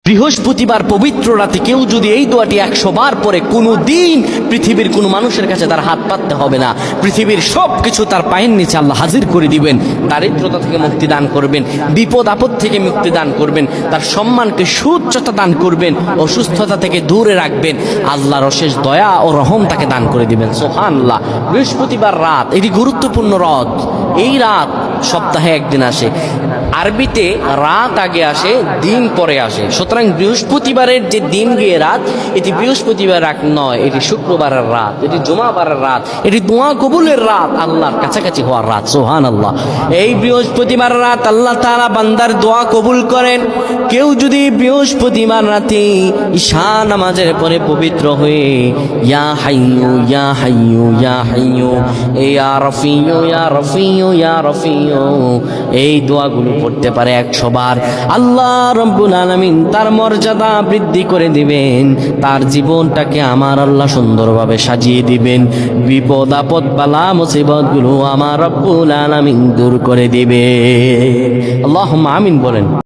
বৃহস্পতিবার পবিত্র রাতে কেউ যদি এই দোয়াটি 100 বার পরে, কোনো দিন পৃথিবীর কোনো মানুষের কাছে তার হাত পাততে হবে না। পৃথিবীর সব কিছু তার পায়ের নিচে আল্লাহ হাজির করে দিবেন। দারিদ্রতা থেকে মুক্তি দান করবেন, বিপদ আপদ থেকে মুক্তি দান করবেন, তার সম্মানকে সুউচ্চতা দান করবেন, অসুস্থতা থেকে দূরে রাখবেন। আল্লাহর অশেষ দয়া ও রহম তাকে দান করে দিবেন। সুবহানাল্লাহ। বৃহস্পতিবার রাত এটি গুরুত্বপূর্ণ রাত। এই রাত সপ্তাহে একদিন আসে। আরবিতে রাত আগে আসে, দিন পরে আসে। সুতরাং বৃহস্পতিবারের যে দিন গিয়ে রাত, এটি বৃহস্পতিবার রাত নয়, এটি শুক্রবারের রাত, এটি জুমাবারের রাত, এটি দোয়া কবুলের রাত, আল্লাহর কাছাকাছি হওয়ার রাত। সুবহানাল্লাহ। এই বৃহস্পতিবার রাত আল্লাহ তাআলা বান্দার দোয়া কবুল করেন। কেউ যদি বৃহস্পতিবার রাতে ঈশা নামাজের পরে পবিত্র হয়ে ইয়া হাইয়ু ইয়া হাইয়ু ইয়া হাইয়ু ইয়া রফিয়ু ইয়া রফিয়ু ইয়া রফিয়ু এই দোয়াগুলো পড়তে পারে 100 বার, আল্লাহ রব্বুল আলামিন তার মর্যাদা বৃদ্ধি করে দিবেন। তার জীবনটাকে আমার আল্লাহ সুন্দরভাবে সাজিয়ে দিবেন। বিপদ আপদ বালা মুসিবত গুলো আমার রব্বুল আলামিন দূর করে দিবে। আল্লাহুম্মা আমিন বলেন।